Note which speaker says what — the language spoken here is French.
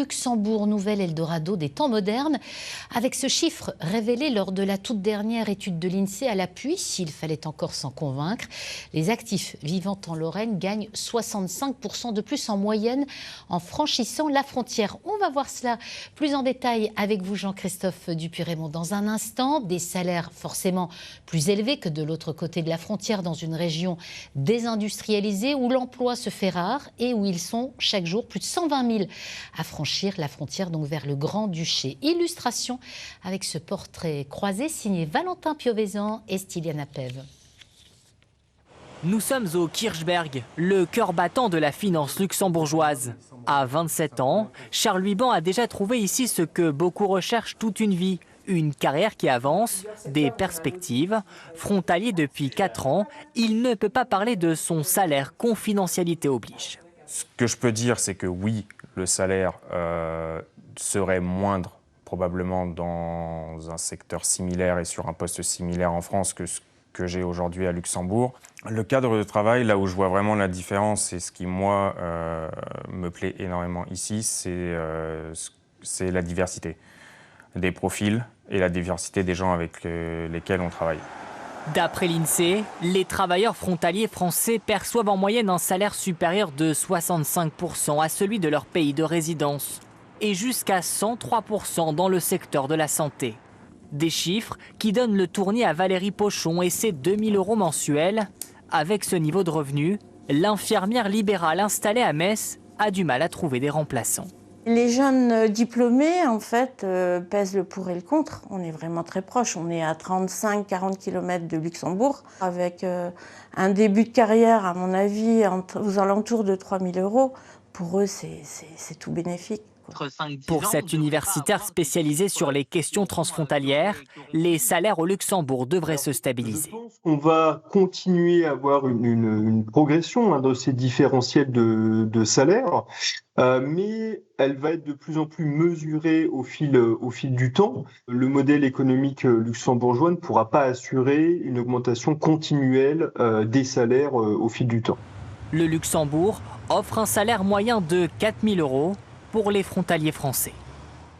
Speaker 1: Luxembourg, nouvel Eldorado des temps modernes. Avec ce chiffre révélé lors de la toute dernière étude de l'INSEE à l'appui, s'il fallait encore s'en convaincre, les actifs vivant en Lorraine gagnent 65% de plus en moyenne en franchissant la frontière. On va voir cela plus en détail avec vous, Jean-Christophe Dupuy-Raymond, dans un instant. Des salaires forcément plus élevés que de l'autre côté de la frontière, dans une région désindustrialisée où l'emploi se fait rare et où ils sont chaque jour plus de 120 000 à franchir la frontière donc vers le Grand-Duché. Illustration avec ce portrait croisé signé Valentin Piovesan et Styliana Peve.
Speaker 2: Nous sommes au Kirchberg, le cœur battant de la finance luxembourgeoise. À 27 ans, Charles Huiban a déjà trouvé ici ce que beaucoup recherchent toute une vie. Une carrière qui avance, des perspectives. Frontalier depuis 4 ans, il ne peut pas parler de son salaire, confidentialité oblige.
Speaker 3: Ce que je peux dire, c'est que oui, le salaire serait moindre probablement dans un secteur similaire et sur un poste similaire en France que ce que j'ai aujourd'hui à Luxembourg. Le cadre de travail, là où je vois vraiment la différence et ce qui, moi, me plaît énormément ici, c'est la diversité des profils et la diversité des gens avec lesquels on travaille.
Speaker 2: D'après l'INSEE, les travailleurs frontaliers français perçoivent en moyenne un salaire supérieur de 65% à celui de leur pays de résidence et jusqu'à 103% dans le secteur de la santé. Des chiffres qui donnent le tournis à Valérie Pochon et ses 2 000 € mensuels. Avec ce niveau de revenu, l'infirmière libérale installée à Metz a du mal à trouver des remplaçants.
Speaker 4: Les jeunes diplômés, en fait, pèsent le pour et le contre. On est vraiment très proche. On est à 35-40 km de Luxembourg, avec un début de carrière, à mon avis, aux alentours de 3 000 €. Pour eux, c'est tout bénéfique.
Speaker 2: Pour cet universitaire spécialisé sur les questions transfrontalières, les salaires au Luxembourg devraient se stabiliser.
Speaker 5: Je pense qu'on va continuer à avoir une progression de ces différentiels de salaires, mais elle va être de plus en plus mesurée au fil du temps. Le modèle économique luxembourgeois ne pourra pas assurer une augmentation continuelle des salaires au fil du temps.
Speaker 2: Le Luxembourg offre un salaire moyen de 4 000 € pour les frontaliers français.